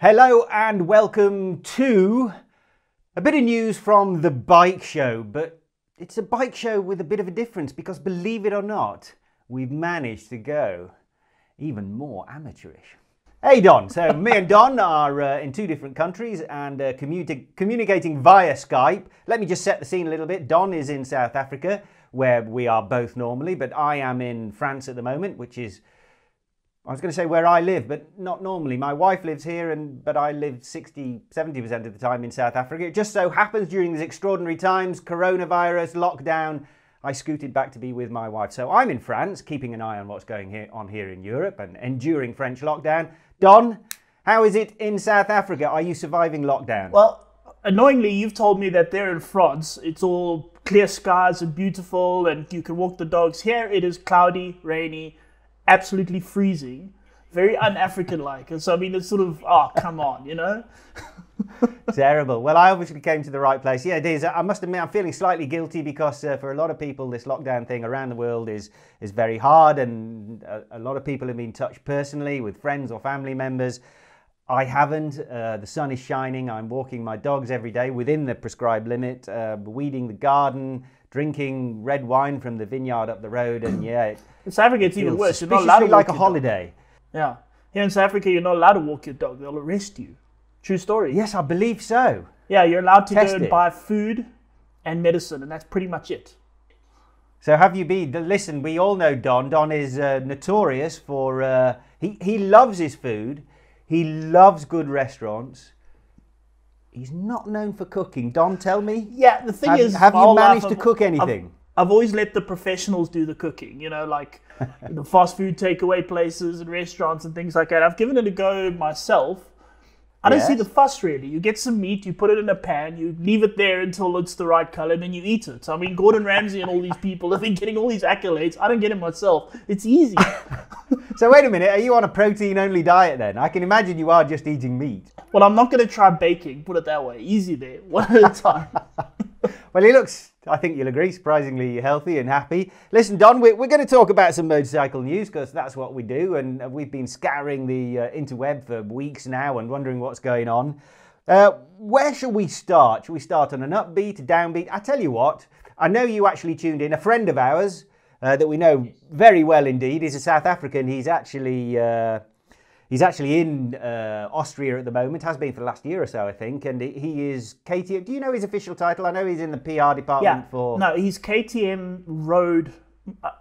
Hello and welcome to a bit of news from the bike show, but it's a bike show with a bit of a difference because, believe it or not, we've managed to go even more amateurish. Hey Don, so me and Don are in two different countries and communicating via Skype. Let me just set the scene a little bit. Don is in South Africa, where we are both normally, but I am in France at the moment, which is, I was going to say where I live, but not normally. My wife lives here, but I live 60-70% of the time in South Africa. It just so happens during these extraordinary times, coronavirus, lockdown, I scooted back to be with my wife. So I'm in France, keeping an eye on what's going on here in Europe and enduring French lockdown. Don, how is it in South Africa? Are you surviving lockdown? Well, annoyingly, you've told me that there in France, it's all clear skies and beautiful and you can walk the dogs. Here it is cloudy, rainy, absolutely freezing, very un-African-like. And so, I mean, it's sort of, oh, come on, you know? Terrible. Well, I obviously came to the right place. Yeah, it is. I must admit, I'm feeling slightly guilty because for a lot of people, this lockdown thing around the world is very hard. And a lot of people have been touched personally with friends or family members. I haven't. The sun is shining. I'm walking my dogs every day within the prescribed limit, weeding the garden, drinking red wine from the vineyard up the road. And yeah, in South Africa, it's even worse. You're not allowed to walk like a your holiday. Dog. Yeah. Here in South Africa, you're not allowed to walk your dog. They'll arrest you. True story. Yes, I believe so. Yeah, you're allowed to go and buy food and medicine, and that's pretty much it. So have you been? Listen, we all know Don. Don is notorious for, he loves his food. He loves good restaurants. He's not known for cooking. Don, tell me. Yeah, the thing is, have you managed to cook anything? I've always let the professionals do the cooking, you know, like the fast food takeaway places and restaurants and things like that. I've given it a go myself. I don't see the fuss, really. You get some meat, you put it in a pan, you leave it there until it's the right color, and then you eat it. So, I mean, Gordon Ramsay and all these people have been getting all these accolades. I don't get it myself. It's easy. So wait a minute, are you on a protein-only diet then? I can imagine you are just eating meat. Well, I'm not going to try baking, put it that way. Easy there, one at a time. Well, he looks, I think you'll agree, surprisingly healthy and happy. Listen, Don, we're going to talk about some motorcycle news because that's what we do, and we've been scouring the interweb for weeks now and wondering what's going on. Where shall we start? Shall we start on an upbeat, a downbeat? I tell you what, I know you actually tuned in. A friend of ours that we know very well indeed is a South African. He's actually in Austria at the moment, has been for the last year or so, I think, and he is KTM. Do you know his official title? I know he's in the PR department for... No, he's KTM Road...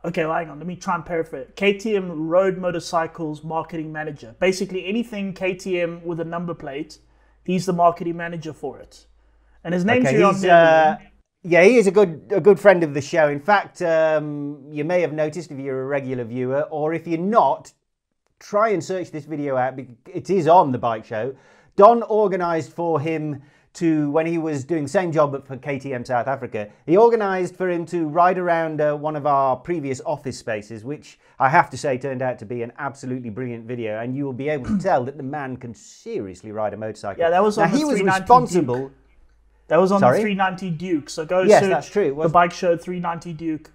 Okay, well, hang on, let me try and paraphrase. KTM Road Motorcycles Marketing Manager. Basically, anything KTM with a number plate, he's the marketing manager for it. And his name's yeah, he is a good friend of the show. In fact, you may have noticed if you're a regular viewer, or if you're not, try and search this video out. It is on the bike show. Don organised for him to, when he was doing the same job for KTM South Africa, he organised for him to ride around one of our previous office spaces, which I have to say turned out to be an absolutely brilliant video. And you will be able to tell that the man can seriously ride a motorcycle. Yeah, that was on the 390 Duke. That was on the 390 Duke. So go search that's true. the bike show 390 Duke.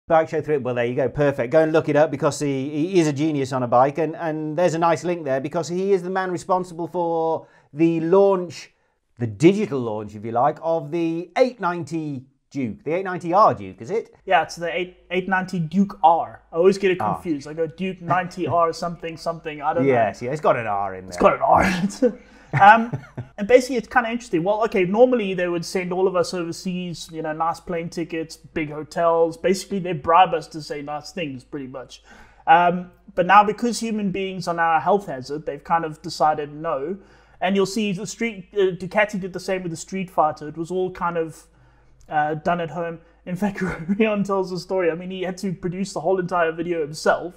Bike show 3, well, there you go, perfect. Go and look it up because he is a genius on a bike, and there's a nice link there because he is the man responsible for the launch, the digital launch, if you like, of the 890 Duke, the 890R Duke, is it? Yeah, it's the 890 Duke R. I always get it confused. I go Duke 90R something, I don't know. Yes, yeah, it's got an R in there. It's got an R. And basically it's kind of interesting. Well, okay, normally they would send all of us overseas, you know, nice plane tickets, big hotels. Basically they bribe us to say nice things pretty much. But now because human beings are now a health hazard, they've kind of decided no. And you'll see the Ducati did the same with the Street Fighter. It was all kind of done at home. In fact, Rion tells the story. I mean, he had to produce the whole entire video himself,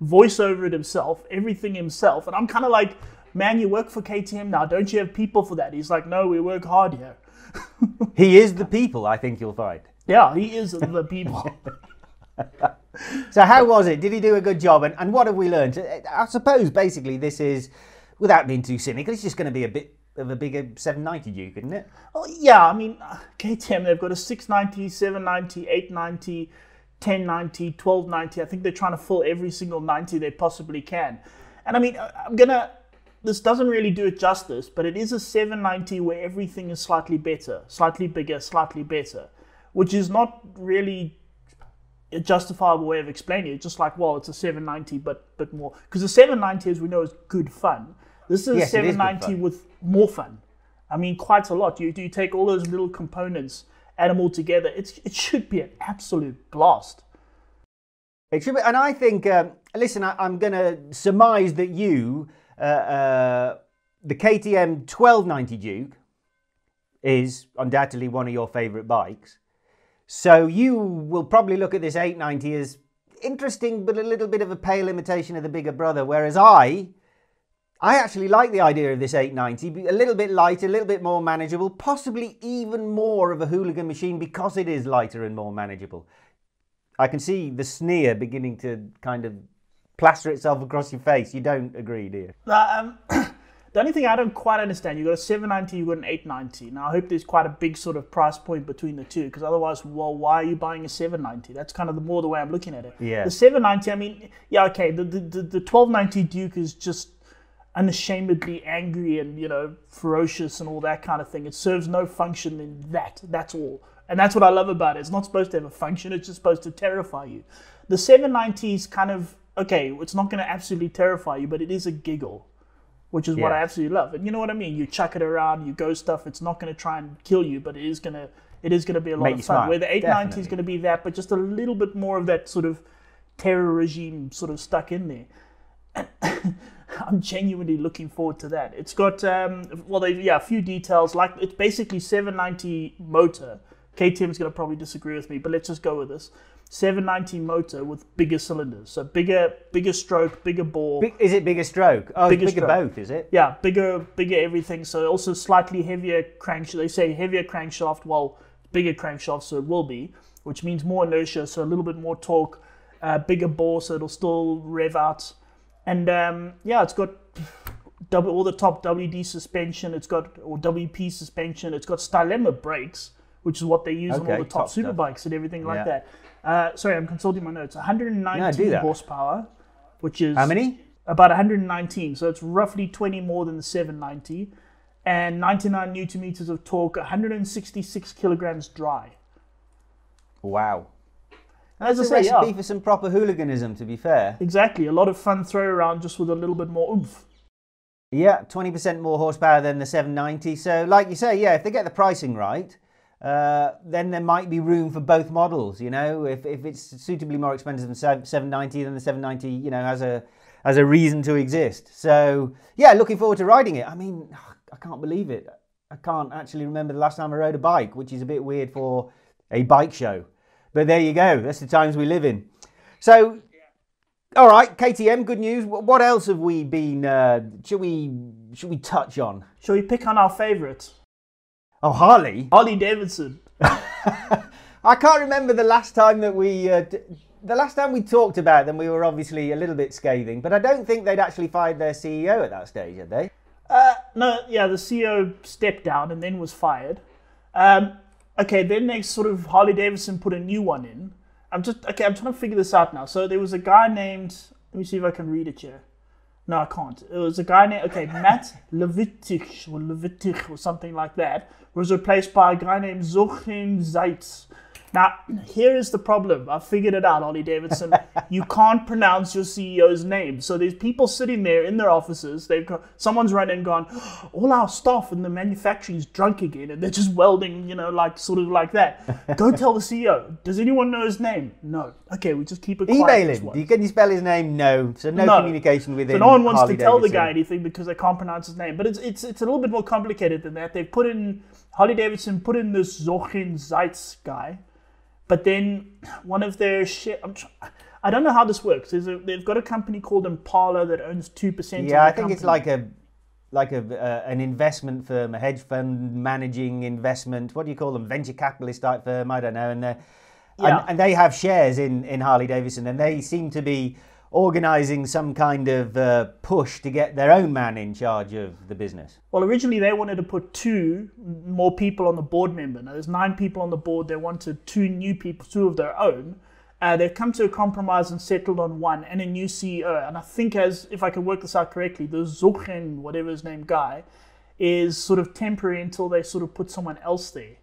voice over it himself, everything himself. And I'm kind of like, man, you work for KTM now. Don't you have people for that? He's like, no, we work hard here. He is the people, I think you'll find. Yeah, he is the people. So how was it? Did he do a good job? And what have we learned? I suppose basically this is, without being too cynical, it's just going to be a bit of a bigger 790 Duke, isn't it? Oh, yeah, I mean, KTM, they've got a 690, 790, 890, 1090, 1290. I think they're trying to fill every single 90 they possibly can. And I mean, I'm going to this doesn't really do it justice, but it is a 790 where everything is slightly better, slightly bigger, slightly better, which is not really a justifiable way of explaining it. Just like, well, it's a 790, but more. Because the 790, as we know, is good fun. This is a 790 with more fun. I mean, quite a lot. You take all those little components, add them all together. It should be an absolute blast. It should be, and I think, listen, I'm going to surmise that you, the KTM 1290 Duke is undoubtedly one of your favourite bikes. So you will probably look at this 890 as interesting, but a little bit of a pale imitation of the bigger brother. Whereas I actually like the idea of this 890, a little bit lighter, a little bit more manageable, possibly even more of a hooligan machine because it is lighter and more manageable. I can see the sneer beginning to kind of plaster itself across your face. You don't agree, do you? The only thing I don't quite understand, you've got a 790, you've got an 890. Now, I hope there's quite a big sort of price point between the two, because otherwise, well, why are you buying a 790? That's kind of the way I'm looking at it. Yeah. The 790, I mean, yeah, okay, the 1290 Duke is just unashamedly angry and, ferocious and all that kind of thing. It serves no function in that. That's all. And that's what I love about it. It's not supposed to have a function. It's just supposed to terrify you. The 790 is kind of, okay, it's not going to absolutely terrify you, but it is a giggle, which is what I absolutely love. And you know what I mean? You chuck it around, you go stuff. It's not going to try and kill you, but it is going to be a lot of fun. Smart. Where the 890 is going to be that, but just a little bit more of that sort of terror regime sort of stuck in there. I'm genuinely looking forward to that. It's got, a few details. Like, it's basically 790 motor. KTM's going to probably disagree with me, but let's just go with this. 790 motor with bigger cylinders. So bigger stroke, bigger bore. Is it bigger stroke? Oh, it's bigger both, is it? Yeah, bigger everything. So also slightly heavier crankshaft. They say heavier crankshaft, well, bigger crankshaft, so it will be, which means more inertia, so a little bit more torque. Bigger bore, so it'll still rev out. And it's got all the top WD suspension. It's got, or WP suspension. It's got Stylema brakes, which is what they use on all the top superbikes and everything like that. Sorry, I'm consulting my notes. 119 horsepower, which is... How many? About 119. So it's roughly 20 more than the 790. And 99 newton meters of torque, 166 kilograms dry. Wow. That's a recipe for some proper hooliganism, to be fair. Exactly. A lot of fun throw around just with a little bit more oomph. Yeah, 20% more horsepower than the 790. So like you say, if they get the pricing right, then there might be room for both models. If it's suitably more expensive than 790, then the 790 has a reason to exist. So looking forward to riding it. I mean, I can't believe it. I can't actually remember the last time I rode a bike, which is a bit weird for a bike show, but there you go. That's the times we live in. So all right, KTM, good news. What else have we been should we touch on? Shall we pick on our favorites? Oh, Harley Davidson. I can't remember the last time that we talked about them. We were obviously a little bit scathing, but I don't think they'd actually fired their CEO at that stage, had they? No, the CEO stepped down and then was fired. Then they sort of Harley Davidson put a new one in. I'm trying to figure this out now. So there was a guy named, let me see if I can read it here. No, I can't. It was a guy named, Matt Levitich or something like that, was replaced by a guy named Joachim Zeitz. Now, here is the problem. I figured it out, Harley Davidson. You can't pronounce your CEO's name. So there's people sitting there in their offices. Someone's run in and gone, all our staff in the manufacturing is drunk again, and they're just welding, sort of like that. Go tell the CEO. Does anyone know his name? No. Okay, we just keep it quiet. Email him. Can you spell his name? No. So no communication with him. So no one wants to tell the guy anything because they can't pronounce his name. But it's a little bit more complicated than that. Harley Davidson put in this Joachim Zeitz guy. But then one of their I don't know how this works. They've got a company called Parlor that owns 2% of the company. Yeah, I think it's like an investment firm, a hedge fund managing investment. What do you call them? Venture capitalist type firm. I don't know. And they have shares in Harley Davidson, and they seem to be organising some kind of push to get their own man in charge of the business. Well, originally they wanted to put 2 more people on the board member. Now there's 9 people on the board. They wanted 2 new people, 2 of their own. They've come to a compromise and settled on one and a new CEO. And I think, if I can work this out correctly, the Zochen, whatever his name, guy, is sort of temporary until they sort of put someone else there.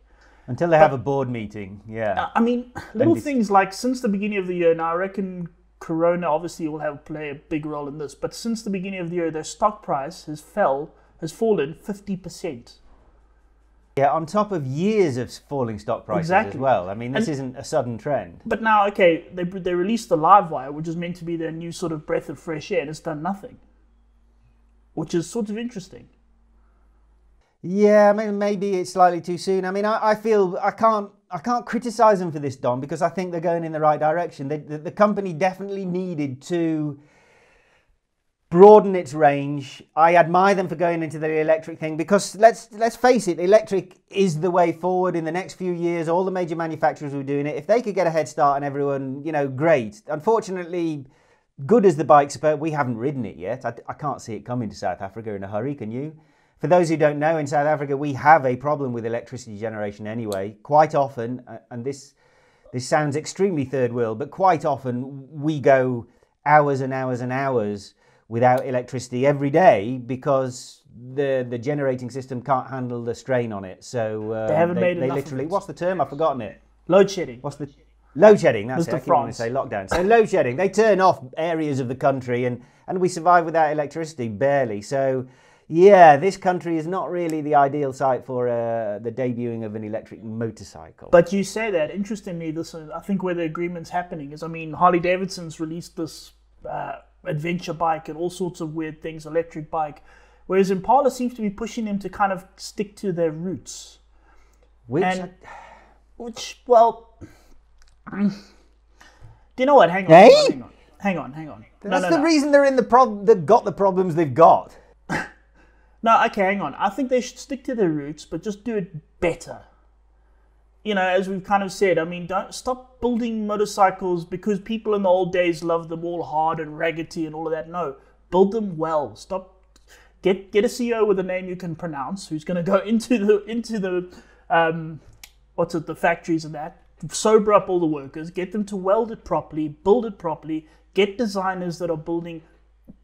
Until they have a board meeting, yeah. I mean, little things like since the beginning of the year, now I reckon Corona obviously will play a big role in this, but since the beginning of the year, their stock price has fallen 50%. Yeah, on top of years of falling stock prices as well. I mean, this isn't a sudden trend. But now, okay, they released the Livewire, which is meant to be their new sort of breath of fresh air, and it's done nothing, which is sort of interesting. Yeah, I mean, maybe it's slightly too soon. I mean, I feel I can't criticize them for this, Don, because I think they're going in the right direction. The company definitely needed to broaden its range. I admire them for going into the electric thing because let's face it, electric is the way forward in the next few years. All the major manufacturers were doing it. If they could get a head start on everyone, great. Unfortunately, good as the bikes are, we haven't ridden it yet. I can't see it coming to South Africa in a hurry, can you? For those who don't know, in South Africa, we have a problem with electricity generation anyway. Quite often, and this sounds extremely third world, but quite often we go hours and hours and hours without electricity every day because the generating system can't handle the strain on it. So they haven't made enough literally, of it. What's the term? I've forgotten it. Load shedding. What's the load shedding? That's Mr. it. I keep France. wanting to say lockdown. So load shedding. They turn off areas of the country, and we survive without electricity barely. So yeah, this country is not really the ideal site for the debuting of an electric motorcycle. But you say that, interestingly, I think where the agreement's happening is, Harley Davidson's released this adventure bike and all sorts of weird things, electric bike, whereas Impala seems to be pushing them to kind of stick to their roots. Do you know what? Hang on. That's the reason they're in they've got the problems they've got. No, okay, hang on. I think they should stick to their roots, but just do it better. As we've kind of said, don't stop building motorcycles because people in the old days loved them all hard and raggedy and all of that. No, build them well. Stop. Get a CEO with a name you can pronounce who's going to go into the the factories and that. Sober up all the workers. Get them to weld it properly, build it properly. Get designers that are building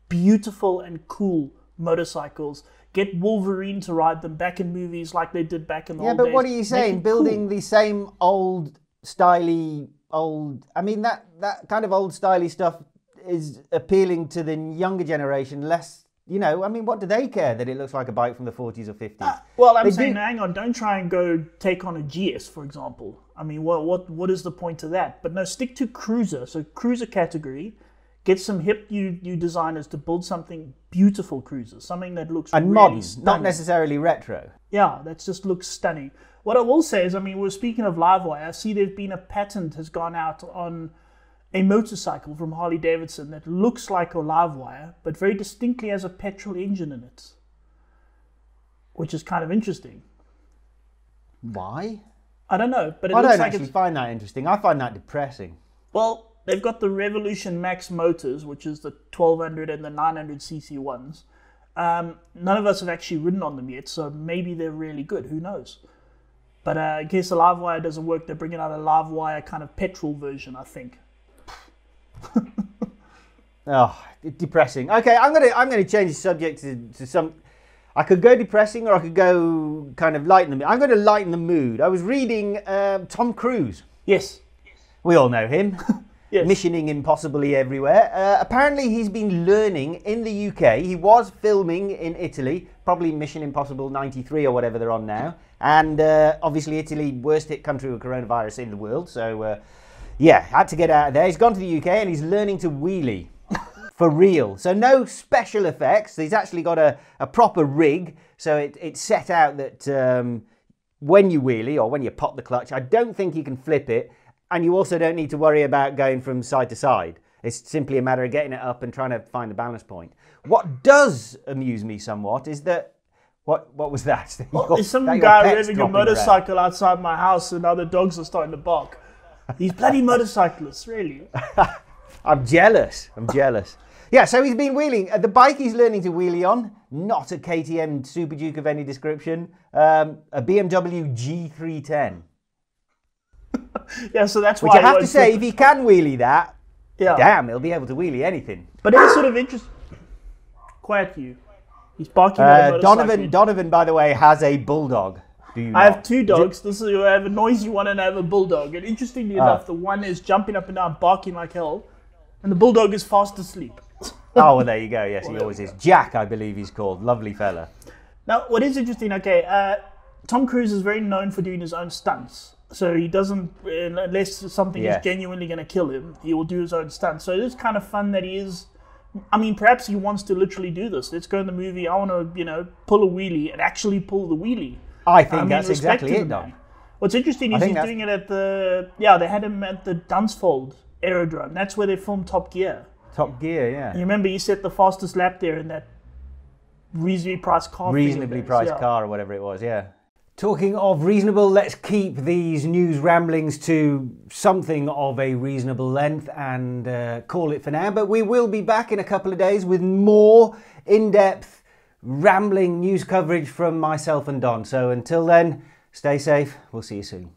beautiful and cool motorcycles. Get Wolverine to ride them back in movies like they did back in the old days. Yeah, but what are you saying? Building the same old, styly, that kind of old, styly stuff is appealing to the younger generation less. What do they care that it looks like a bike from the 40s or 50s? Hang on, don't try and go take on a GS, for example. What is the point of that? But no, stick to cruiser. So cruiser category. Get some hip new designers to build something beautiful cruisers, something that looks and really modern, stunning. not necessarily retro. Yeah, that just looks stunning. What I will say is, we're speaking of Livewire. I see there's been a patent has gone out on a motorcycle from Harley Davidson that looks like a Livewire, but very distinctly has a petrol engine in it, which is kind of interesting. Why? I don't know, but I don't actually find that interesting. I find that depressing. Well, they've got the Revolution Max motors, which is the 1200 and the 900cc ones. None of us have actually ridden on them yet, so maybe they're really good. Who knows? But in case the Livewire doesn't work, they're bringing out a Livewire kind of petrol version, I think. Oh, depressing. Okay, I'm gonna change the subject to some. I could go depressing, or I could go kind of lighten the mood. I'm going to lighten the mood. I was reading Tom Cruise. Yes. We all know him. Yes. Missioning impossibly everywhere. Apparently he's been learning in the UK. He was filming in Italy, probably Mission Impossible 93 or whatever they're on now. And obviously Italy, worst hit country with coronavirus in the world. So had to get out of there. He's gone to the UK and he's learning to wheelie. For real. So no special effects. He's actually got a proper rig. So it's set out that when you wheelie or when you pop the clutch, I don't think you can flip it. And you also don't need to worry about going from side to side. It's simply a matter of getting it up and trying to find the balance point. What does amuse me somewhat is that... What was that? Well, there's some guy revving a motorcycle outside my house and other dogs are starting to bark. These bloody motorcyclists, really. I'm jealous. Yeah, so he's been wheeling. The bike he's learning to wheelie on, not a KTM Super Duke of any description, a BMW G310. Yeah, so that's Which why I have to say, if he can wheelie that, yeah. damn, he'll be able to wheelie anything. But it is sort of interesting. Quiet you. He's barking at a motorcycle. Donovan, by the way, has a bulldog. Do you I not? have two dogs. This is I have a noisy one and I have a bulldog. And interestingly enough, the one is jumping up and down, barking like hell, and the bulldog is fast asleep. Oh, well, there you go. Yes, he always is. Jack, I believe he's called. Lovely fella. Now, what is interesting, Tom Cruise is very known for doing his own stunts. So he doesn't, unless something is genuinely going to kill him, he will do his own stunts. So it is kind of fun that he is, I mean, perhaps he wants to literally do this. Let's go in the movie, I want to, pull a wheelie and actually pull the wheelie. I think that's exactly it, Dom. What's interesting is he's doing it at they had him at the Dunsfold Aerodrome. That's where they filmed Top Gear. Top Gear, yeah. You remember he set the fastest lap there in that reasonably priced car. Reasonably priced car or whatever it was, yeah. Talking of reasonable, let's keep these news ramblings to something of a reasonable length and call it for now. But we will be back in a couple of days with more in-depth, rambling news coverage from myself and Don. So until then, stay safe. We'll see you soon.